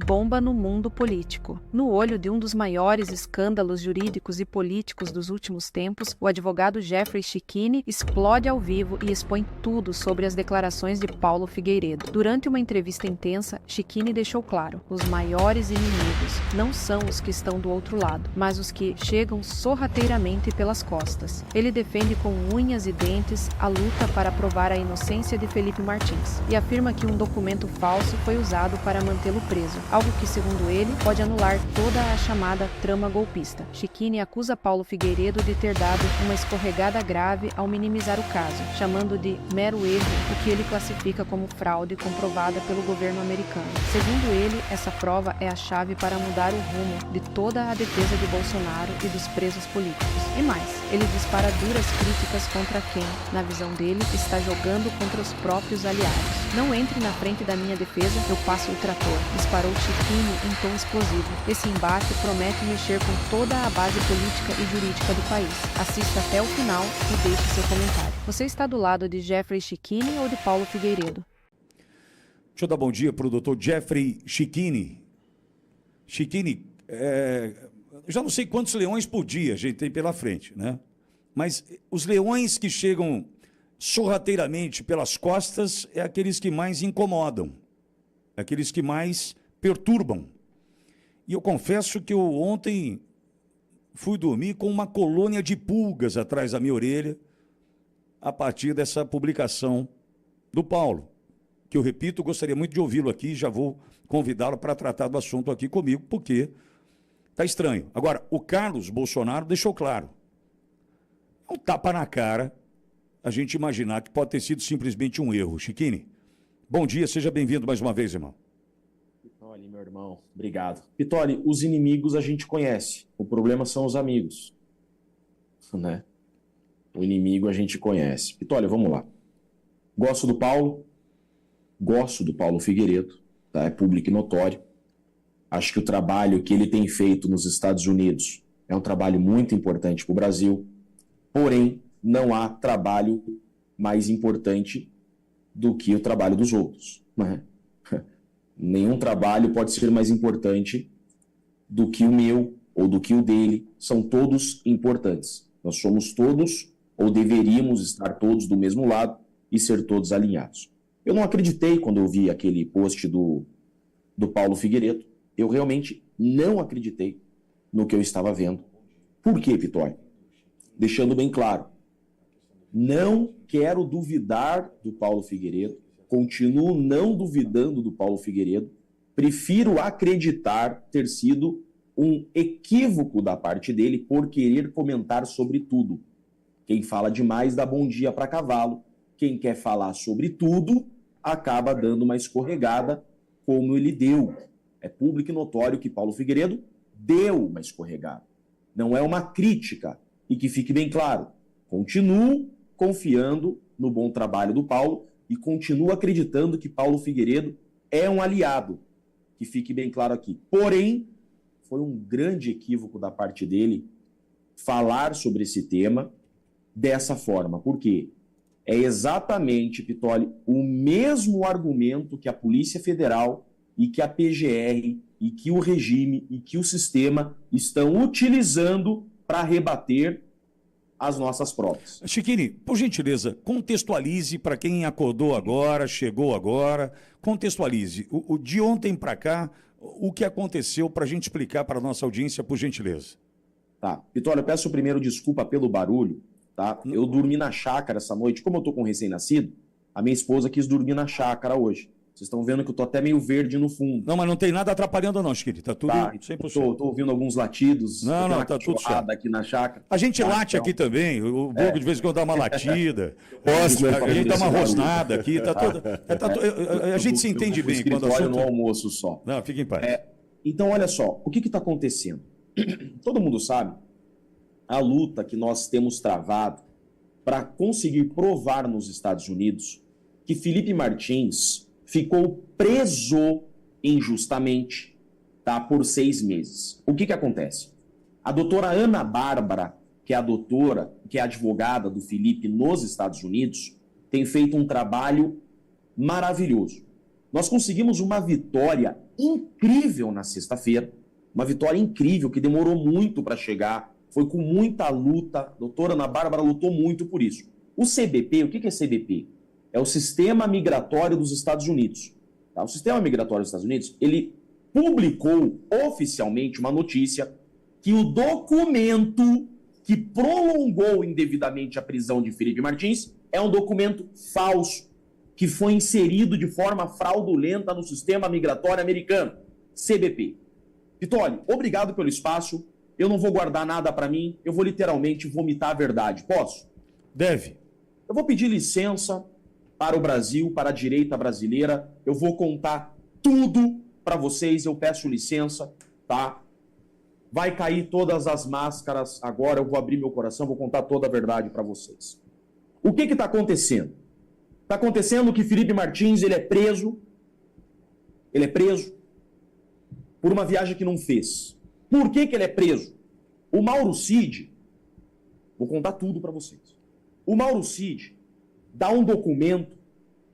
bomba no mundo político. No olho de um dos maiores escândalos jurídicos e políticos dos últimos tempos, o advogado Jeffrey Chicchini explode ao vivo e expõe tudo sobre as declarações de Paulo Figueiredo. Durante uma entrevista intensa, Chicchini deixou claro: os maiores inimigos não são os que estão do outro lado, mas os que chegam sorrateiramente pelas costas. Ele defende com unhas e dentes a luta para provar a inocência de Felipe Martins e afirma que um documento falso foi usado para mantê-lo preso, algo que, segundo ele, pode anular toda a chamada trama golpista. Chicchini acusa Paulo Figueiredo de ter dado uma escorregada grave ao minimizar o caso, chamando de mero erro o que ele classifica como fraude comprovada pelo governo americano. Segundo ele, essa prova é a chave para mudar o rumo de toda a defesa de Bolsonaro e dos presos políticos. E mais, ele dispara duras críticas contra quem, na visão dele, está jogando contra os próprios aliados. Não entre na frente da minha defesa, eu passo o trator, disparou Chicchini em tom explosivo. Esse embate promete mexer com toda a base política e jurídica do país. Assista até o final e deixe seu comentário. Você está do lado de Jeffrey Chicchini ou de Paulo Figueiredo? Deixa eu dar bom dia para o doutor Jeffrey Chicchini. Chicchini, já não sei quantos leões por dia a gente tem pela frente, né? Mas os leões que chegam sorrateiramente pelas costas é aqueles que mais incomodam, aqueles que mais perturbam. E eu confesso que eu ontem fui dormir com uma colônia de pulgas atrás da minha orelha a partir dessa publicação do Paulo, que eu repito, gostaria muito de ouvi-lo aqui, já vou convidá-lo para tratar do assunto aqui comigo, porque está estranho. Agora, o Carlos Bolsonaro deixou claro, é um tapa na cara a gente imaginar que pode ter sido simplesmente um erro. Chicchini, bom dia, seja bem-vindo mais uma vez, irmão. Pitoli, meu irmão, obrigado. Pitoli, os inimigos a gente conhece, o problema são os amigos, né? O inimigo a gente conhece. Pitoli, vamos lá. Gosto do Paulo Figueiredo, tá? É público e notório. Acho que o trabalho que ele tem feito nos Estados Unidos é um trabalho muito importante para o Brasil, porém, não há trabalho mais importante do que o trabalho dos outros, né? Nenhum trabalho pode ser mais importante do que o meu ou do que o dele. São todos importantes. Nós somos todos, ou deveríamos estar todos do mesmo lado e ser todos alinhados. Eu não acreditei quando eu vi aquele post do Paulo Figueiredo. Eu realmente não acreditei no que eu estava vendo. Por quê, Pitoli? Deixando bem claro, não quero duvidar do Paulo Figueiredo, continuo não duvidando do Paulo Figueiredo, prefiro acreditar ter sido um equívoco da parte dele por querer comentar sobre tudo. Quem fala demais dá bom dia para cavalo, quem quer falar sobre tudo acaba dando uma escorregada como ele deu. É público e notório que Paulo Figueiredo deu uma escorregada. Não é uma crítica, e que fique bem claro, continuo confiando no bom trabalho do Paulo e continuo acreditando que Paulo Figueiredo é um aliado, que fique bem claro aqui. Porém, foi um grande equívoco da parte dele falar sobre esse tema dessa forma. Por quê? É exatamente, Pitoli, o mesmo argumento que a Polícia Federal e que a PGR e que o regime e que o sistema estão utilizando para rebater as nossas provas. Chicchini, por gentileza, contextualize para quem acordou agora, chegou agora, contextualize o de ontem para cá, o que aconteceu para a gente explicar para a nossa audiência, por gentileza. Tá, Pitoli, eu peço primeiro desculpa pelo barulho, tá? Eu dormi na chácara essa noite, como eu tô com um recém-nascido, a minha esposa quis dormir na chácara hoje. Vocês estão vendo que eu tô até meio verde no fundo. Não, mas não tem nada atrapalhando não, Chicchini, tá tudo 100%. Tô ouvindo alguns latidos. Não, tá tudo certo. Aqui na chácara. A gente late aqui também, o Bogo de vez em quando dá uma latida, a gente dá uma rosnada aqui, a gente se entende bem quando o assunto... no almoço só. Não, fica em paz. Então, olha só, o que está acontecendo? Todo mundo sabe a luta que nós temos travado para conseguir provar nos Estados Unidos que Felipe Martins ficou preso injustamente, tá, por 6 meses. O que acontece? A doutora Ana Bárbara, que é a advogada do Felipe nos Estados Unidos, tem feito um trabalho maravilhoso. Nós conseguimos uma vitória incrível na sexta-feira, uma vitória incrível que demorou muito para chegar, foi com muita luta, a doutora Ana Bárbara lutou muito por isso. O CBP, o que é CBP? É o Sistema Migratório dos Estados Unidos. Tá? O Sistema Migratório dos Estados Unidos, ele publicou oficialmente uma notícia que o documento que prolongou indevidamente a prisão de Felipe Martins é um documento falso, que foi inserido de forma fraudulenta no Sistema Migratório Americano, CBP. Pitoli, obrigado pelo espaço, eu não vou guardar nada para mim, eu vou literalmente vomitar a verdade. Posso? Deve. Eu vou pedir licença para o Brasil, para a direita brasileira, eu vou contar tudo para vocês, eu peço licença, tá? Vai cair todas as máscaras, agora eu vou abrir meu coração, vou contar toda a verdade para vocês. O que está acontecendo? Está acontecendo que Felipe Martins, ele é preso por uma viagem que não fez. Por que ele é preso? O Mauro Cid, vou contar tudo para vocês. O Mauro Cid dá um documento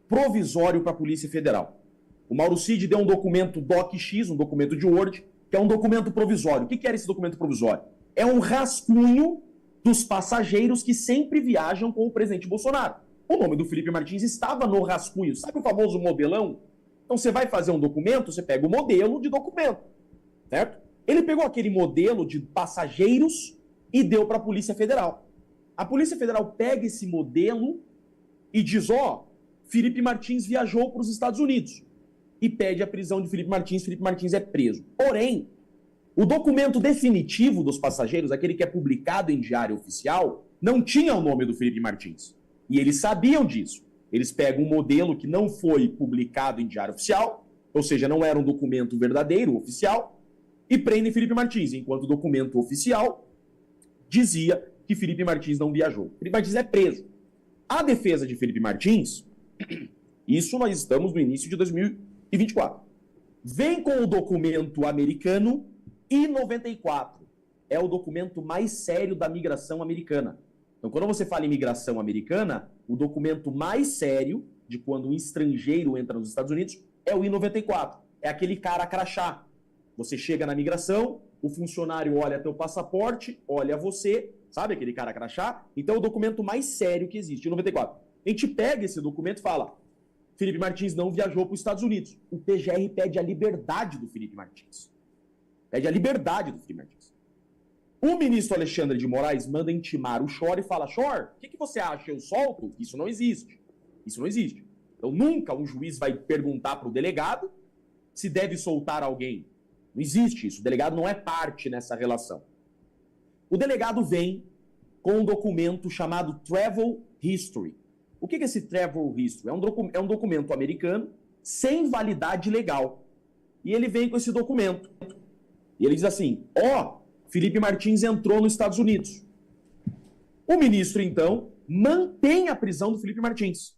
provisório para a Polícia Federal. O Mauro Cid deu um documento DocX, um documento de Word, que é um documento provisório. O que era esse documento provisório? É um rascunho dos passageiros que sempre viajam com o presidente Bolsonaro. O nome do Felipe Martins estava no rascunho. Sabe o famoso modelão? Então você vai fazer um documento, você pega o modelo de documento, certo? Ele pegou aquele modelo de passageiros e deu para a Polícia Federal. A Polícia Federal pega esse modelo e diz, Felipe Martins viajou para os Estados Unidos. E pede a prisão de Felipe Martins é preso. Porém, o documento definitivo dos passageiros, aquele que é publicado em diário oficial, não tinha o nome do Felipe Martins. E eles sabiam disso. Eles pegam um modelo que não foi publicado em diário oficial, ou seja, não era um documento verdadeiro, oficial, e prendem Felipe Martins, enquanto o documento oficial dizia que Felipe Martins não viajou. Felipe Martins é preso. A defesa de Felipe Martins, isso nós estamos no início de 2024, vem com o documento americano I-94. É o documento mais sério da migração americana. Então, quando você fala em migração americana, o documento mais sério de quando um estrangeiro entra nos Estados Unidos é o I-94. É aquele cara crachá. Você chega na migração, o funcionário olha teu passaporte, olha você, sabe aquele cara crachá? Então, é o documento mais sério que existe, o I-94. A gente pega esse documento e fala, Felipe Martins não viajou para os Estados Unidos. O PGR pede a liberdade do Felipe Martins. Pede a liberdade do Felipe Martins. O ministro Alexandre de Moraes manda intimar o Shor e fala, Shor, o que você acha? Eu solto? Isso não existe. Isso não existe. Então, nunca um juiz vai perguntar para o delegado se deve soltar alguém. Não existe isso. O delegado não é parte nessa relação. O delegado vem com um documento chamado Travel History. O que é esse Travel History? É um documento americano sem validade legal. E ele vem com esse documento. E ele diz assim, Felipe Martins entrou nos Estados Unidos. O ministro, então, mantém a prisão do Felipe Martins.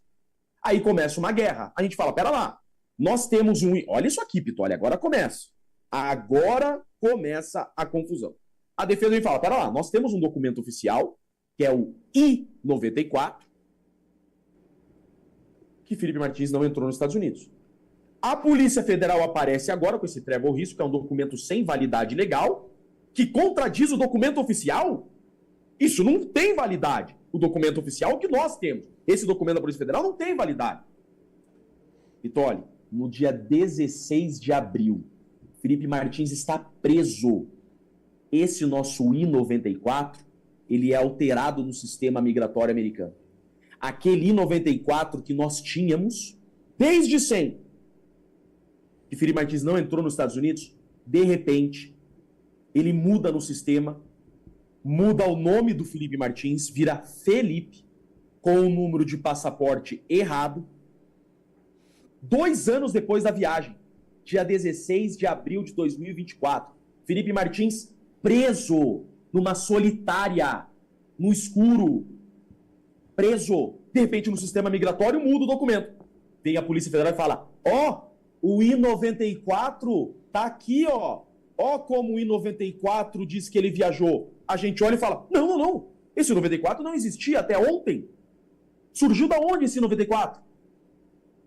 Aí começa uma guerra. A gente fala, pera lá, nós temos um... Olha isso aqui, Pitoli, agora começa. Agora começa a confusão. A defesa vem fala, pera lá, nós temos um documento oficial, que é o I-94, que Felipe Martins não entrou nos Estados Unidos. A Polícia Federal aparece agora com esse Travel History, que é um documento sem validade legal, que contradiz o documento oficial? Isso não tem validade. O documento oficial que nós temos. Esse documento da Polícia Federal não tem validade. Pitoli, no dia 16 de abril, Felipe Martins está preso. Esse nosso I-94, ele é alterado no sistema migratório americano. Aquele I-94 que nós tínhamos, desde sempre, que Felipe Martins não entrou nos Estados Unidos, de repente, ele muda no sistema, muda o nome do Felipe Martins, vira Felipe, com o número de passaporte errado. 2 anos depois da viagem, dia 16 de abril de 2024, Felipe Martins preso numa solitária, no escuro, preso. De repente, no sistema migratório, muda o documento. Vem a Polícia Federal e fala, o I-94 tá aqui, como o I-94 diz que ele viajou. A gente olha e fala, não, esse I-94 não existia até ontem. Surgiu da onde esse I-94?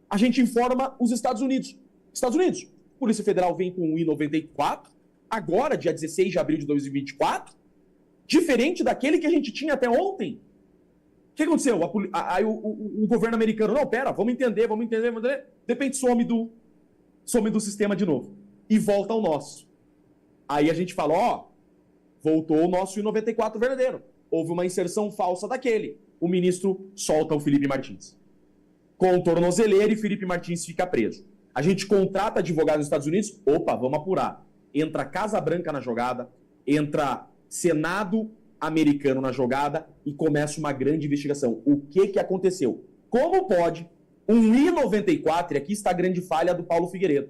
A gente informa os Estados Unidos. Estados Unidos, A Polícia Federal vem com o I-94, agora, dia 16 de abril de 2024, diferente daquele que a gente tinha até ontem. O que aconteceu? Aí o governo americano, não, pera, vamos entender. De repente some do sistema de novo. E volta ao nosso. Aí a gente fala, ó, voltou o nosso I-94 verdadeiro. Houve uma inserção falsa daquele. O ministro solta o Felipe Martins. Com tornozeleira e Felipe Martins fica preso. A gente contrata advogado nos Estados Unidos, opa, vamos apurar. Entra Casa Branca na jogada, entra Senado americano na jogada e começa uma grande investigação. O que aconteceu? Como pode um I-94, e aqui está a grande falha do Paulo Figueiredo,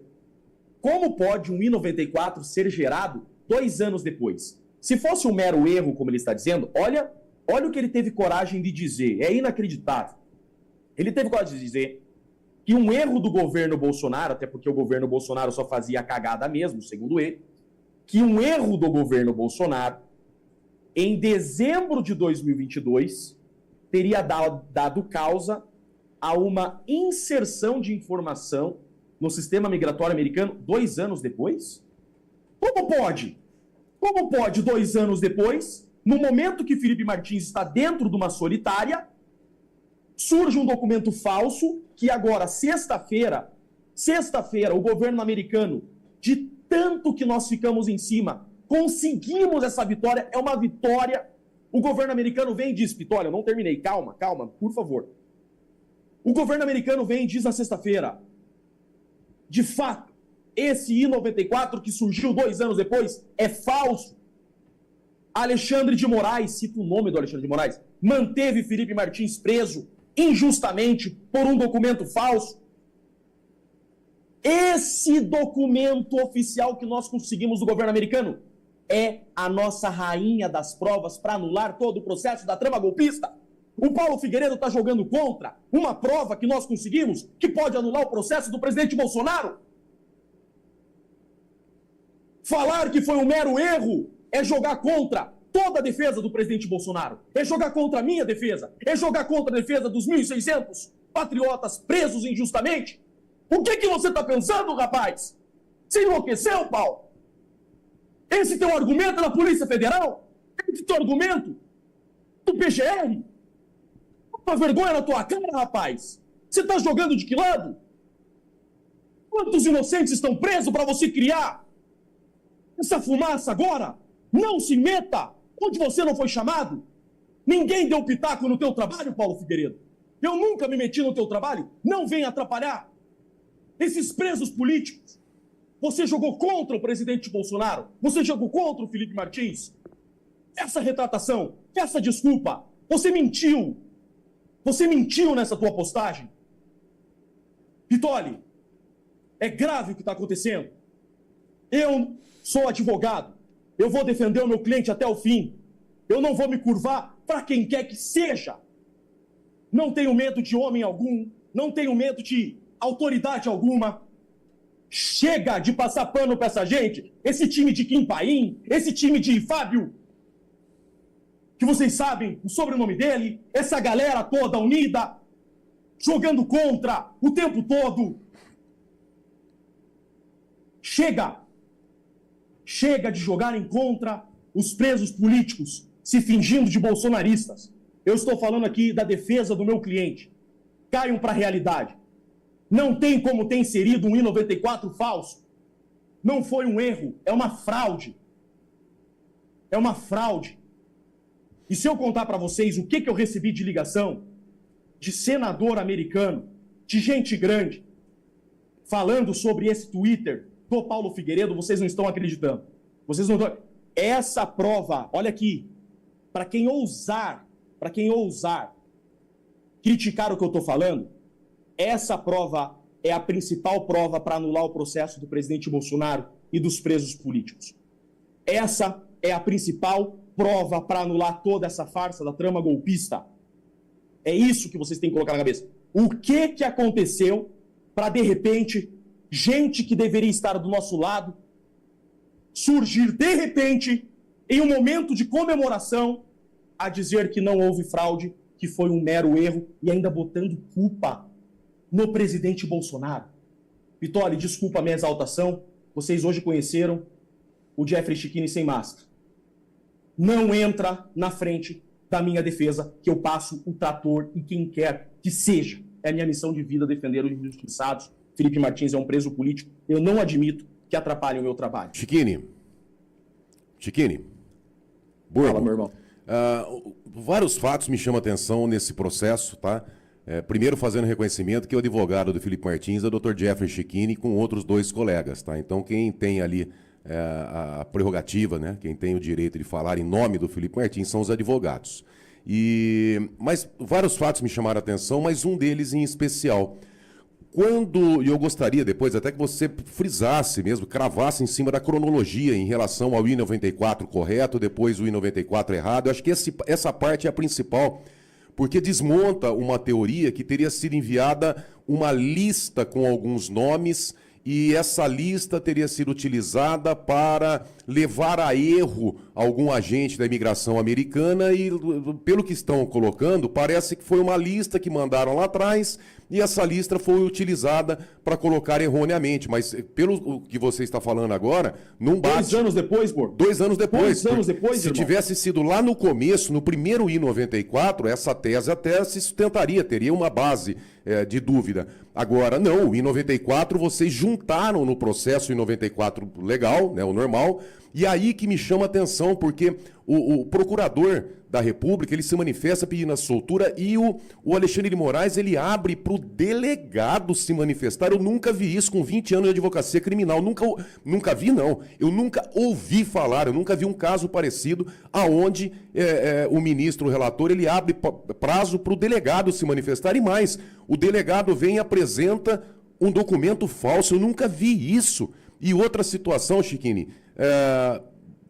como pode um I-94 ser gerado 2 anos depois? Se fosse um mero erro, como ele está dizendo, olha o que ele teve coragem de dizer, é inacreditável. Ele teve coragem de dizer que um erro do governo Bolsonaro, até porque o governo Bolsonaro só fazia cagada mesmo, segundo ele, que um erro do governo Bolsonaro, em dezembro de 2022, teria dado causa a uma inserção de informação no sistema migratório americano 2 anos depois? Como pode? Como pode, 2 anos depois, no momento que Felipe Martins está dentro de uma solitária, surge um documento falso que agora, sexta-feira, o governo americano, de tanto que nós ficamos em cima, conseguimos essa vitória, é uma vitória. O governo americano vem e diz, Pitolio, eu não terminei, calma, por favor. O governo americano vem e diz na sexta-feira, de fato, esse I-94 que surgiu 2 anos depois é falso. Alexandre de Moraes, cita o nome do Alexandre de Moraes, manteve Felipe Martins preso injustamente por um documento falso. Esse documento oficial que nós conseguimos do governo americano é a nossa rainha das provas para anular todo o processo da trama golpista. O Paulo Figueiredo está jogando contra uma prova que nós conseguimos que pode anular o processo do presidente Bolsonaro. Falar que foi um mero erro é jogar contra toda a defesa do presidente Bolsonaro. É jogar contra a minha defesa. É jogar contra a defesa dos 1.600 patriotas presos injustamente. O que você está pensando, rapaz? Você enlouqueceu, Paulo? Esse teu argumento é da Polícia Federal? Esse teu argumento do PGR? Uma vergonha na tua cara, rapaz. Você está jogando de que lado? Quantos inocentes estão presos para você criar essa fumaça agora? Não se meta onde você não foi chamado. Ninguém deu pitaco no teu trabalho, Paulo Figueiredo. Eu nunca me meti no teu trabalho. Não venha atrapalhar. Esses presos políticos. Você jogou contra o presidente Bolsonaro. Você jogou contra o Felipe Martins. Essa retratação, essa desculpa. Você mentiu. Você mentiu nessa tua postagem. Pitolio, é grave o que está acontecendo. Eu sou advogado. Eu vou defender o meu cliente até o fim. Eu não vou me curvar para quem quer que seja. Não tenho medo de homem algum. Não tenho medo de autoridade alguma. Chega de passar pano para essa gente. Esse time de Kim Paim, esse time de Fábio, que vocês sabem o sobrenome dele, essa galera toda unida, jogando contra o tempo todo. Chega! Chega de jogarem contra os presos políticos, se fingindo de bolsonaristas. Eu estou falando aqui da defesa do meu cliente. Caiam para a realidade. Não tem como ter inserido um I-94 falso. Não foi um erro, é uma fraude. É uma fraude. E se eu contar para vocês o que eu recebi de ligação de senador americano, de gente grande, falando sobre esse Twitter do Paulo Figueiredo, vocês não estão acreditando. Vocês não estão... Essa prova, olha aqui, para quem ousar criticar o que eu estou falando, essa prova é a principal prova para anular o processo do presidente Bolsonaro e dos presos políticos. Essa é a principal prova para anular toda essa farsa da trama golpista. É isso que vocês têm que colocar na cabeça. O que aconteceu para, de repente, gente que deveria estar do nosso lado surgir, de repente, em um momento de comemoração, a dizer que não houve fraude, que foi um mero erro, e ainda botando culpa no presidente Bolsonaro. Vitória, desculpa a minha exaltação, vocês hoje conheceram o Jeffrey Chikini sem máscara. Não entra na frente da minha defesa, que eu passo o trator e quem quer que seja. É a minha missão de vida defender os injustiçados. Felipe Martins é um preso político. Eu não admito que atrapalhem o meu trabalho. Chikini. Burgo. Fala, meu irmão. Vários fatos me chamam a atenção nesse processo, tá? Primeiro, fazendo reconhecimento que o advogado do Felipe Martins é o Dr. Jeffrey Chikini com outros 2 colegas, tá? Então, quem tem ali a prerrogativa, né? Quem tem o direito de falar em nome do Felipe Martins são os advogados. Mas vários fatos me chamaram a atenção, mas um deles em especial. E eu gostaria depois até que você frisasse mesmo, cravasse em cima da cronologia em relação ao I-94 correto, depois o I-94 errado. Eu acho que essa parte é a principal, porque desmonta uma teoria que teria sido enviada uma lista com alguns nomes e essa lista teria sido utilizada para levar a erro algum agente da imigração americana e, pelo que estão colocando, parece que foi uma lista que mandaram lá atrás e essa lista foi utilizada para colocar erroneamente. Mas, pelo que você está falando agora, não bate... 2 anos depois, Borgo? 2 anos depois. 2 anos depois, se irmão. tivesse sido lá no começo, no primeiro I-94, essa tese até se sustentaria, teria uma base de dúvida. Agora, não, o I-94 vocês juntaram no processo I-94 legal, né, o normal, e aí que me chama a atenção, porque o procurador da República, ele se manifesta pedindo a soltura e o Alexandre de Moraes, ele abre para o delegado se manifestar. Eu nunca vi isso com 20 anos de advocacia criminal. Nunca vi, não. Eu nunca ouvi falar, eu nunca vi um caso parecido aonde o ministro, o relator, ele abre prazo para o delegado se manifestar. E mais, o delegado vem e apresenta um documento falso. Eu nunca vi isso. E outra situação, Chikini,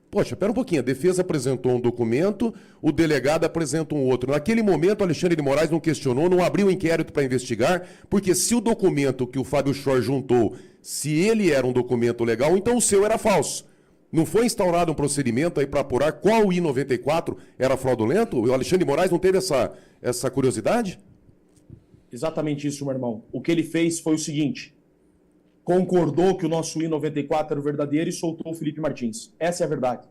poxa, pera um pouquinho, a defesa apresentou um documento, o delegado apresenta um outro. Naquele momento, o Alexandre de Moraes não questionou, não abriu inquérito para investigar, porque se o documento que o Fábio Schor juntou, se ele era um documento legal, então o seu era falso. Não foi instaurado um procedimento aí para apurar qual I-94 era fraudulento? O Alexandre de Moraes não teve essa curiosidade? Exatamente isso, meu irmão. O que ele fez foi o seguinte: concordou que o nosso I-94 era o verdadeiro e soltou o Felipe Martins. Essa é a verdade.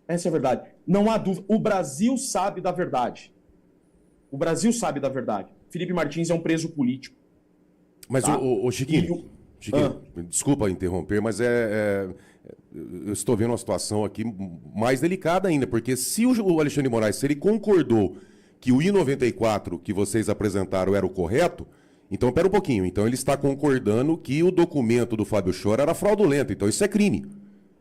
Essa é a verdade. Não há dúvida. O Brasil sabe da verdade. O Brasil sabe da verdade. Felipe Martins é um preso político. Mas, tá? Chikini, desculpa interromper, mas eu estou vendo uma situação aqui mais delicada ainda, porque se o Alexandre de Moraes, se ele concordou que o I-94 que vocês apresentaram era o correto, então, pera um pouquinho. Então, ele está concordando que o documento do Fábio Schor era fraudulento. Então, isso é crime.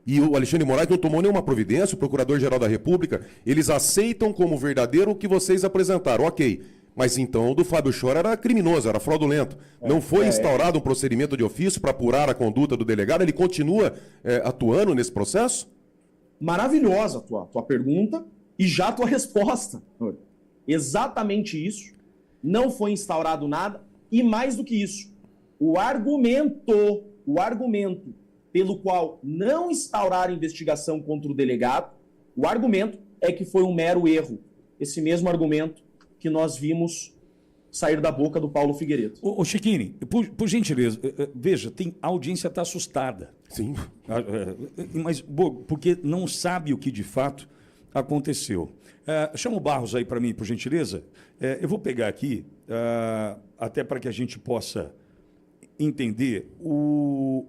E o Alexandre de Moraes não tomou nenhuma providência, o Procurador-Geral da República, eles aceitam como verdadeiro o que vocês apresentaram. Ok. Mas, então, o do Fábio Schor era criminoso, era fraudulento. Não foi instaurado um procedimento de ofício para apurar a conduta do delegado? Ele continua atuando nesse processo? Maravilhosa a tua pergunta e já a tua resposta. Exatamente isso. Não foi instaurado nada. E mais do que isso, o argumento pelo qual não instaurar investigação contra o delegado, o argumento é que foi um mero erro. Esse mesmo argumento que nós vimos sair da boca do Paulo Figueiredo. Ô Chikini, por gentileza, veja, a audiência está assustada. Sim. Mas porque não sabe o que de fato aconteceu. Chama o Barros aí para mim, por gentileza. Eu vou pegar aqui, até para que a gente possa entender o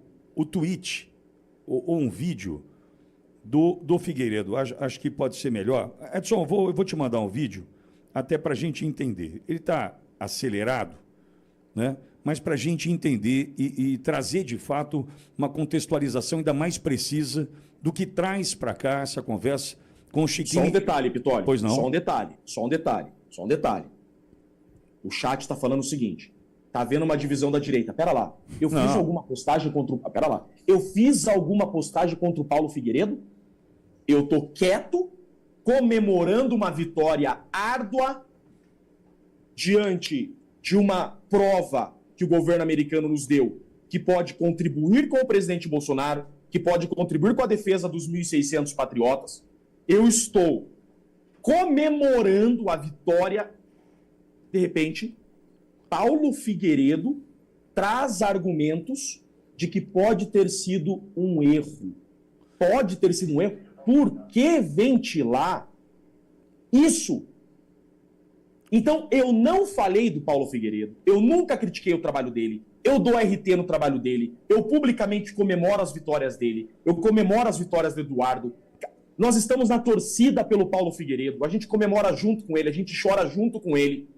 tweet ou um vídeo do Figueiredo. Acho que pode ser melhor. Edson, eu vou te mandar um vídeo até para a gente entender. Ele está acelerado, né? Mas para a gente entender e trazer, de fato, uma contextualização ainda mais precisa do que traz para cá essa conversa com o Chikini. Só um detalhe, Pitoli. Pois não? Só um detalhe. O chat está falando o seguinte: tá havendo uma divisão da direita. Pera lá. Eu fiz alguma postagem contra o... Pera lá. Eu fiz alguma postagem contra o Paulo Figueiredo? Eu tô quieto, comemorando uma vitória árdua diante de uma prova que o governo americano nos deu, que pode contribuir com o presidente Bolsonaro, que pode contribuir com a defesa dos 1.600 patriotas. Eu estou comemorando a vitória. De repente, Paulo Figueiredo traz argumentos de que pode ter sido um erro. Pode ter sido um erro. Por que ventilar isso? Então, eu não falei do Paulo Figueiredo, eu nunca critiquei o trabalho dele, eu dou RT no trabalho dele, eu publicamente comemoro as vitórias dele, eu comemoro as vitórias do Eduardo. Nós estamos na torcida pelo Paulo Figueiredo, a gente comemora junto com ele, a gente chora junto com ele,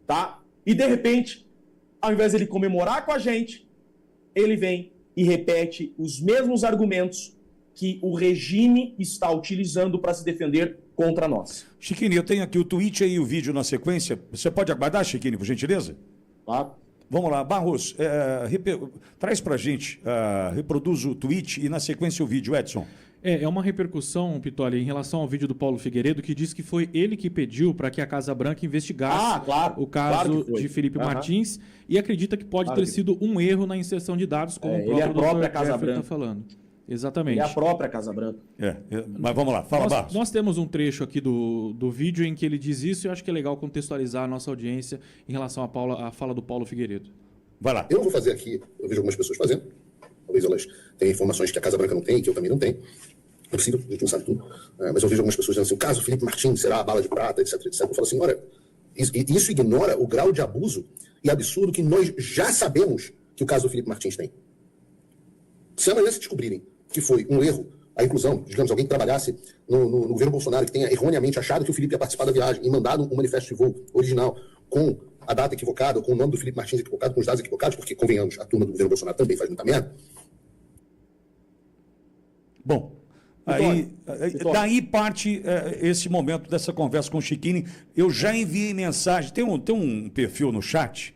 tá? E de repente, ao invés de ele comemorar com a gente, ele vem e repete os mesmos argumentos que o regime está utilizando para se defender contra nós. Chiquini, eu tenho aqui o tweet e o vídeo na sequência. Você pode aguardar, Chiquini, por gentileza? Tá? Vamos lá. Barros, traz para a gente, reproduz o tweet e na sequência o vídeo, Edson. É uma repercussão, Pitoli, em relação ao vídeo do Paulo Figueiredo, que diz que foi ele que pediu para que a Casa Branca investigasse o caso de Felipe Martins e acredita que pode ter sido um erro na inserção de dados, como o próprio Dr. Jeffrey está falando. Exatamente. E a própria Casa Branca. Mas vamos lá, fala, Barros. Nós temos um trecho aqui do vídeo em que ele diz isso e eu acho que é legal contextualizar a nossa audiência em relação à fala do Paulo Figueiredo. Vai lá. Eu não vou fazer aqui, eu vejo algumas pessoas fazendo, talvez elas tenham informações que a Casa Branca não tem, que eu também não tenho. É possível, a gente não sabe tudo. Mas eu vejo algumas pessoas dizendo assim, o caso Felipe Martins será a bala de prata, etc, etc. Eu falo assim, olha, isso ignora o grau de abuso e absurdo que nós já sabemos que o caso do Felipe Martins tem. Se amanhã se descobrirem que foi um erro a inclusão, digamos, alguém que trabalhasse no governo Bolsonaro, que tenha erroneamente achado que o Felipe ia participar da viagem e mandado um manifesto de voo original com a data equivocada, ou com o nome do Felipe Martins equivocado, com os dados equivocados, porque, convenhamos, a turma do governo Bolsonaro também faz muita merda. Bom, daí parte esse momento dessa conversa com o Chiquini. Eu já enviei mensagem, tem um perfil no chat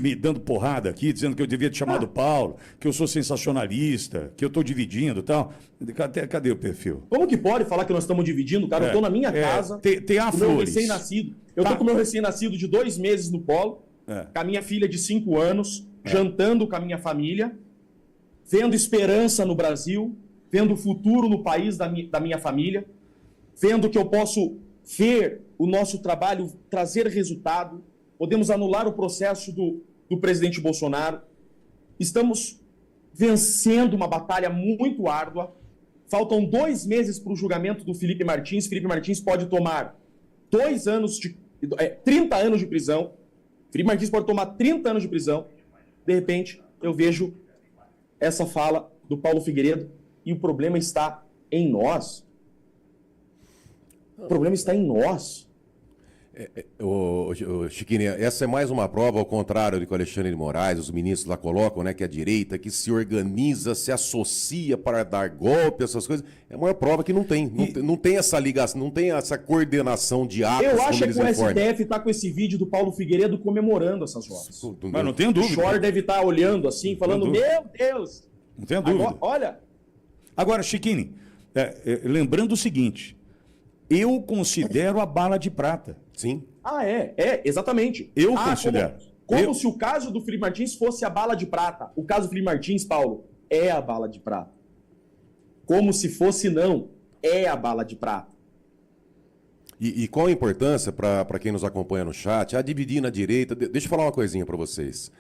me dando porrada aqui, dizendo que eu devia ter chamado Paulo, que eu sou sensacionalista, que eu estou dividindo e tal. Cadê o perfil? Como que pode falar que nós estamos dividindo, cara? Eu estou na minha casa, tem a com o meu flores. recém-nascido. Eu estou com o meu recém-nascido de 2 meses no colo, com a minha filha de 5 anos, jantando com a minha família, vendo esperança no Brasil, vendo futuro no país da minha família, vendo que eu posso ver o nosso trabalho trazer resultado. Podemos anular o processo do presidente Bolsonaro. Estamos vencendo uma batalha muito árdua. Faltam 2 meses para o julgamento do Felipe Martins. Felipe Martins pode tomar 30 anos de prisão. Felipe Martins pode tomar 30 anos de prisão. De repente, eu vejo essa fala do Paulo Figueiredo e o problema está em nós. O problema está em nós. Chiquini, essa é mais uma prova, ao contrário do que o Alexandre de Moraes, os ministros lá colocam, né, que a direita que se organiza, se associa para dar golpe, essas coisas, é a maior prova que não tem essa ligação, não tem essa coordenação de atos. Eu acho que o STF está com esse vídeo do Paulo Figueiredo comemorando essas horas. Mas não tenho dúvida. O Schor deve estar olhando assim, falando, meu Deus! Não tenho dúvida. Agora, Chiquini, lembrando o seguinte, eu considero a bala de prata. Sim. Exatamente. Eu considero. Como se o caso do Felipe Martins fosse a bala de prata. O caso do Felipe Martins, Paulo, é a bala de prata. Como se fosse não, é a bala de prata. E qual a importância para quem nos acompanha no chat? A dividir na direita. Deixa eu falar uma coisinha para vocês.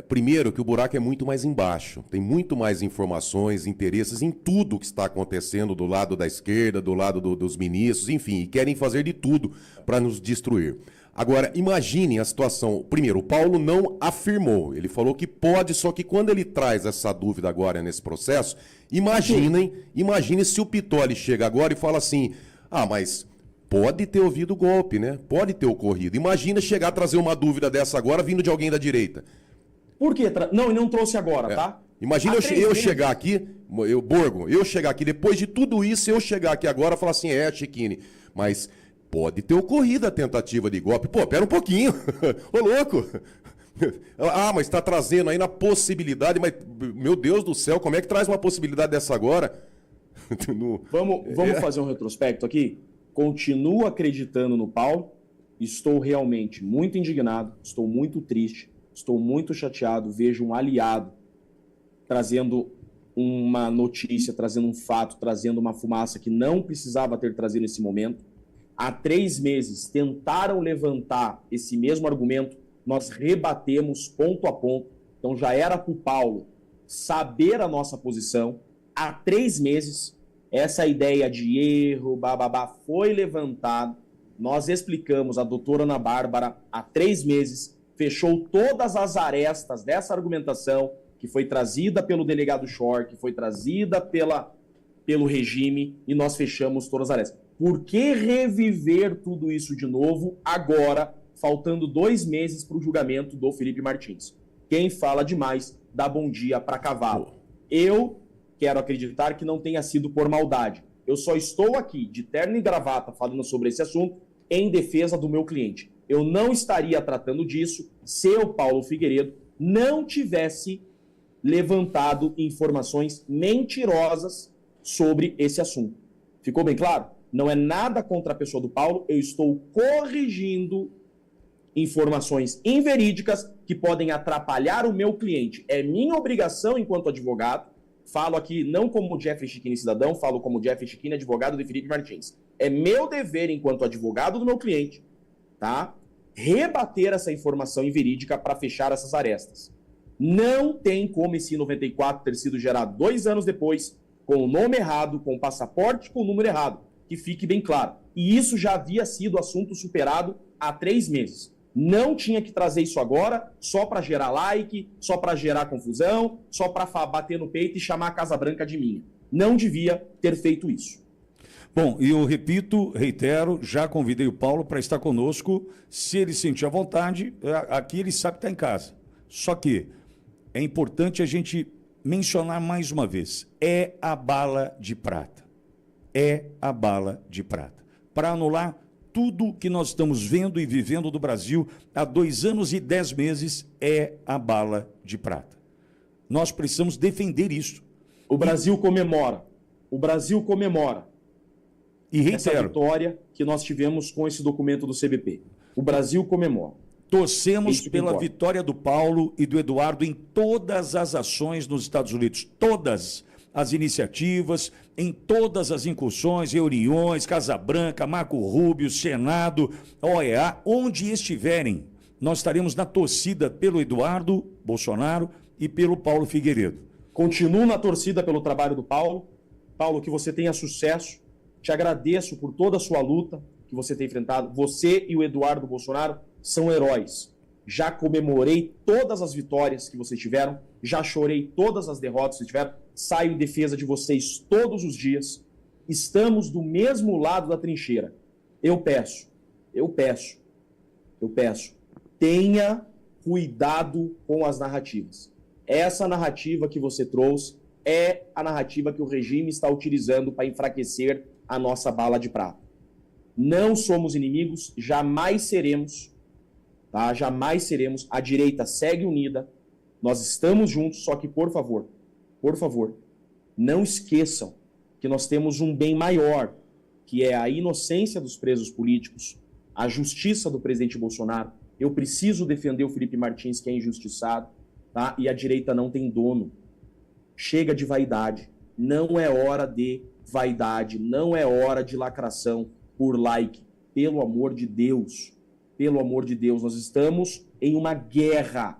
Primeiro, que o buraco é muito mais embaixo. Tem muito mais informações, interesses em tudo que está acontecendo do lado da esquerda, do lado dos ministros, enfim, e querem fazer de tudo para nos destruir. Agora, imaginem a situação. Primeiro, o Paulo não afirmou. Ele falou que pode, só que quando ele traz essa dúvida agora nesse processo, imaginem se o Pitoli chega agora e fala assim, mas pode ter ouvido o golpe, né? Pode ter ocorrido. Imagina chegar a trazer uma dúvida dessa agora vindo de alguém da direita. Por quê? Não, ele não trouxe agora, tá? Imagina eu chegar aqui, eu chegar aqui, depois de tudo isso, eu chegar aqui agora e falar assim, Chiquini, mas pode ter ocorrido a tentativa de golpe. Pô, pera um pouquinho, ô louco. Mas está trazendo aí na possibilidade, mas, meu Deus do céu, como é que traz uma possibilidade dessa agora? Vamos fazer um retrospecto aqui? Continuo acreditando no Paulo, estou realmente muito indignado, estou muito triste, estou muito chateado, vejo um aliado trazendo uma notícia, trazendo um fato, trazendo uma fumaça que não precisava ter trazido nesse momento. Há 3 meses tentaram levantar esse mesmo argumento nós rebatemos ponto a ponto. Então já era para o Paulo saber a nossa posição. Há 3 meses, essa ideia de erro, bababá, foi levantada. Nós explicamos, a doutora Ana Bárbara, há 3 meses, fechou todas as arestas dessa argumentação que foi trazida pelo delegado Schor, que foi trazida pelo regime, e nós fechamos todas as arestas. Por que reviver tudo isso de novo agora, faltando 2 meses para o julgamento do Felipe Martins? Quem fala demais dá bom dia para cavalo. Eu quero acreditar que não tenha sido por maldade. Eu só estou aqui, de terno e gravata, falando sobre esse assunto, em defesa do meu cliente. Eu não estaria tratando disso se o Paulo Figueiredo não tivesse levantado informações mentirosas sobre esse assunto. Ficou bem claro? Não é nada contra a pessoa do Paulo, eu estou corrigindo informações inverídicas que podem atrapalhar o meu cliente. É minha obrigação enquanto advogado, falo aqui não como Jeffrey Chikini cidadão, falo como Jeffrey Chikini advogado de Felipe Martins. É meu dever enquanto advogado do meu cliente, tá? Rebater essa informação inverídica para fechar essas arestas. Não tem como esse 94 ter sido gerado 2 anos depois, com o nome errado, com o passaporte com o número errado, que fique bem claro. E isso já havia sido assunto superado há 3 meses. Não tinha que trazer isso agora, só para gerar like, só para gerar confusão, só para bater no peito e chamar a Casa Branca de minha. Não devia ter feito isso. Bom, e eu repito, reitero, já convidei o Paulo para estar conosco. Se ele sentir à vontade, aqui ele sabe que está em casa. Só que é importante a gente mencionar mais uma vez, é a bala de prata. É a bala de prata. Para anular tudo que nós estamos vendo e vivendo do Brasil há 2 anos e 10 meses, é a bala de prata. Nós precisamos defender isso. O Brasil comemora. O Brasil comemora. E reitero, essa vitória que nós tivemos com esse documento do CBP. O Brasil comemora. Torcemos pela vitória do Paulo e do Eduardo em todas as ações nos Estados Unidos. Todas as iniciativas, em todas as incursões, reuniões, Casa Branca, Marco Rubio, Senado, OEA, onde estiverem, nós estaremos na torcida pelo Eduardo Bolsonaro e pelo Paulo Figueiredo. Continuo na torcida pelo trabalho do Paulo. Paulo, que você tenha sucesso. Te agradeço por toda a sua luta que você tem enfrentado. Você e o Eduardo Bolsonaro são heróis. Já comemorei todas as vitórias que vocês tiveram, já chorei todas as derrotas que vocês tiveram, saio em defesa de vocês todos os dias. Estamos do mesmo lado da trincheira. Eu peço, tenha cuidado com as narrativas. Essa narrativa que você trouxe é a narrativa que o regime está utilizando para enfraquecer a nossa bala de prata. Não somos inimigos, jamais seremos, tá? Jamais seremos. A direita segue unida, nós estamos juntos, só que, por favor, não esqueçam que nós temos um bem maior, que é a inocência dos presos políticos, a justiça do presidente Bolsonaro. Eu preciso defender o Felipe Martins, que é injustiçado, tá? E a direita não tem dono. Chega de vaidade. Não é hora de vaidade, não é hora de lacração por like. Pelo amor de Deus, nós estamos em uma guerra.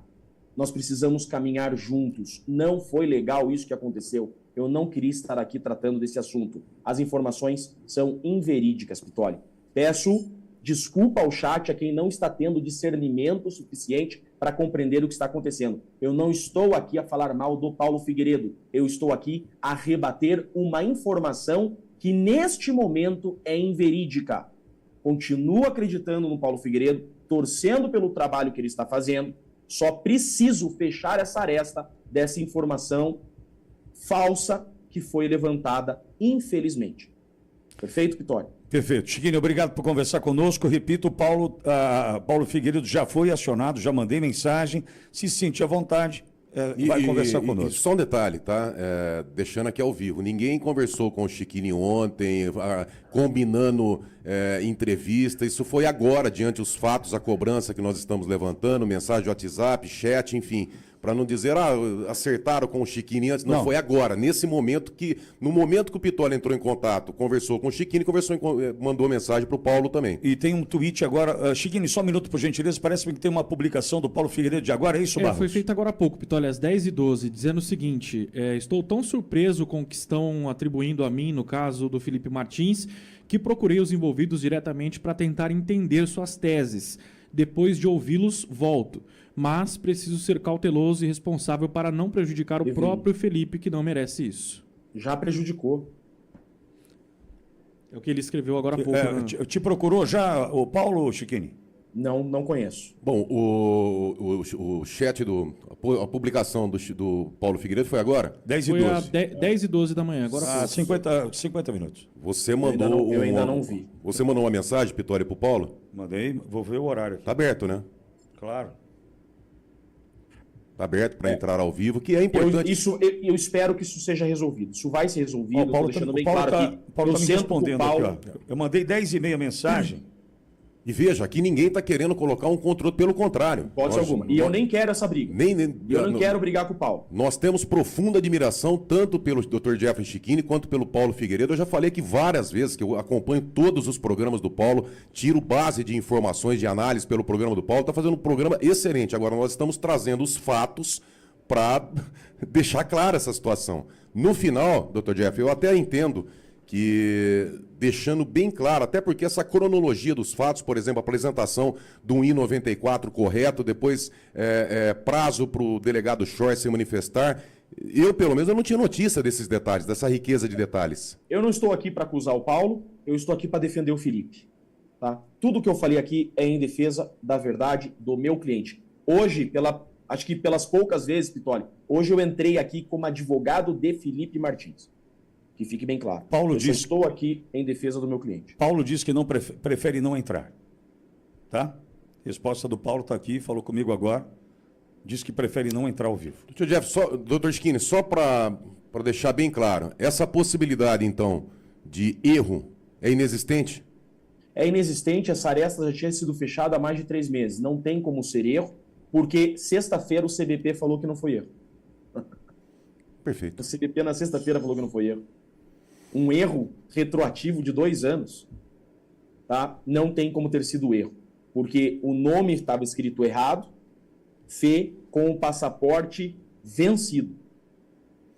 Nós precisamos caminhar juntos. Não foi legal isso que aconteceu. Eu não queria estar aqui tratando desse assunto. As informações são inverídicas, Pitoli. Peço desculpa ao chat a quem não está tendo discernimento suficiente para compreender o que está acontecendo. Eu não estou aqui a falar mal do Paulo Figueiredo. Eu estou aqui a rebater uma informação que neste momento é inverídica. Continuo acreditando no Paulo Figueiredo, torcendo pelo trabalho que ele está fazendo. Só preciso fechar essa aresta dessa informação falsa que foi levantada, infelizmente. Perfeito, Pitoli? Perfeito. Chikini, obrigado por conversar conosco. Repito, Paulo Figueiredo já foi acionado, já mandei mensagem. Se sentir à vontade, vai conversar conosco. Só um detalhe, tá? Deixando aqui ao vivo. Ninguém conversou com o Chikini ontem, combinando entrevista. Isso foi agora, diante dos fatos, a cobrança que nós estamos levantando, mensagem de WhatsApp, chat, enfim. Para não dizer, acertaram com o Chiquini antes. Não, foi agora, nesse momento no momento que o Pittoli entrou em contato, conversou com o Chiquini, mandou mensagem para o Paulo também. E tem um tweet agora, Chiquini, só um minuto por gentileza, parece que tem uma publicação do Paulo Figueiredo de agora, é isso, Barros? Foi feita agora há pouco, Pittoli, às 10h12, dizendo o seguinte, estou tão surpreso com o que estão atribuindo a mim, no caso do Felipe Martins, que procurei os envolvidos diretamente para tentar entender suas teses. Depois de ouvi-los, volto. Mas preciso ser cauteloso e responsável para não prejudicar o próprio Felipe, que não merece isso. Já prejudicou. É o que ele escreveu agora há pouco. Te procurou já o Paulo, Chiquini? Não conheço. Bom, o chat, a publicação do Paulo Figueiredo foi agora? 10h12. Foi às 10h12 da manhã, agora 50 minutos. Você mandou... Eu ainda não vi. Você mandou uma mensagem, Pittoli, pro Paulo? Mandei, vou ver o horário aqui. Tá aberto, né? Claro. Tá aberto para entrar ao vivo, que é importante. Eu espero que isso seja resolvido. Isso vai ser resolvido. O Paulo deixando bem claro que Paulo tá me respondendo aqui, ó. Eu mandei 10h30 mensagem. E veja, aqui ninguém está querendo colocar um controle, pelo contrário. Hipótese alguma. E eu nem quero essa briga. Eu não quero brigar com o Paulo. Nós temos profunda admiração tanto pelo Dr. Jeffrey Chiquini quanto pelo Paulo Figueiredo. Eu já falei aqui várias vezes que eu acompanho todos os programas do Paulo, tiro base de informações, de análise pelo programa do Paulo. Está fazendo um programa excelente. Agora nós estamos trazendo os fatos para deixar clara essa situação. No final, Dr. Jeffrey, eu até entendo que, deixando bem claro, até porque essa cronologia dos fatos, por exemplo, a apresentação do I-94 correto, depois prazo para o delegado Schor se manifestar, eu, pelo menos, eu não tinha notícia desses detalhes, dessa riqueza de detalhes. Eu não estou aqui para acusar o Paulo, eu estou aqui para defender o Felipe. Tá? Tudo que eu falei aqui é em defesa da verdade do meu cliente. Hoje, acho que pelas poucas vezes, Pittoli, hoje eu entrei aqui como advogado de Felipe Martins. Que fique bem claro. Estou aqui em defesa do meu cliente. Paulo disse que não prefere não entrar. Tá? A resposta do Paulo está aqui, falou comigo agora. Diz que prefere não entrar ao vivo. Dr. Chiquini, só para deixar bem claro, essa possibilidade, então, de erro é inexistente? É inexistente, essa aresta já tinha sido fechada há mais de 3 meses. Não tem como ser erro, porque sexta-feira o CBP falou que não foi erro. Perfeito. O CBP na sexta-feira falou que não foi erro. Um erro retroativo de 2 anos, tá? Não tem como ter sido erro, porque o nome estava escrito errado, Fê com o passaporte vencido.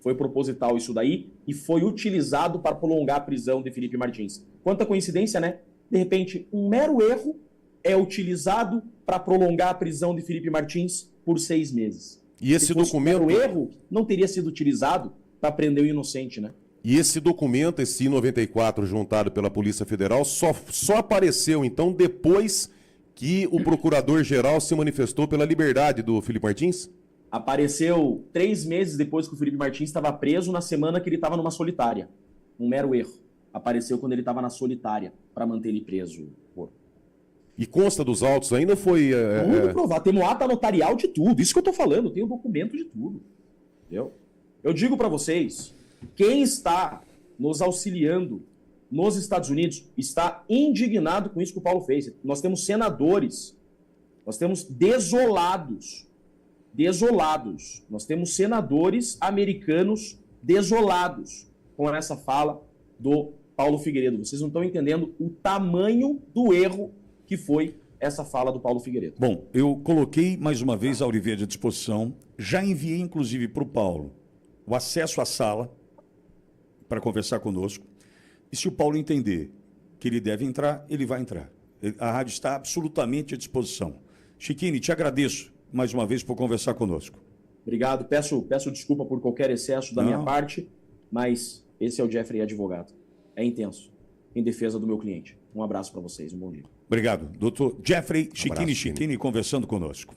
Foi proposital isso daí e foi utilizado para prolongar a prisão de Felipe Martins. Quanta coincidência, né? De repente, um mero erro é utilizado para prolongar a prisão de Felipe Martins por 6 meses. E esse documento... O erro não teria sido utilizado para prender o inocente, né? E esse documento, esse I-94 juntado pela Polícia Federal, só apareceu, então, depois que o Procurador-Geral se manifestou pela liberdade do Felipe Martins? Apareceu 3 meses depois que o Felipe Martins estava preso, na semana que ele estava numa solitária. Um mero erro. Apareceu quando ele estava na solitária, para manter ele preso. E consta dos autos ainda foi... Tudo provado. Tem ata notarial de tudo. Isso que eu estou falando. Tem o documento de tudo. Entendeu? Eu digo para vocês... Quem está nos auxiliando nos Estados Unidos está indignado com isso que o Paulo fez. Nós temos senadores, nós temos desolados. Nós temos senadores americanos desolados com essa fala do Paulo Figueiredo. Vocês não estão entendendo o tamanho do erro que foi essa fala do Paulo Figueiredo. Bom, eu coloquei mais uma vez a Auriverde à disposição, já enviei inclusive para o Paulo o acesso à sala para conversar conosco. E se o Paulo entender que ele deve entrar, ele vai entrar. A rádio está absolutamente à disposição. Chiquini, te agradeço mais uma vez por conversar conosco. Obrigado. Peço desculpa por qualquer excesso da minha parte, mas esse é o Jeffrey Advogado. É intenso, em defesa do meu cliente. Um abraço para vocês, um bom dia. Obrigado. Doutor Jeffrey Chiquini conversando conosco.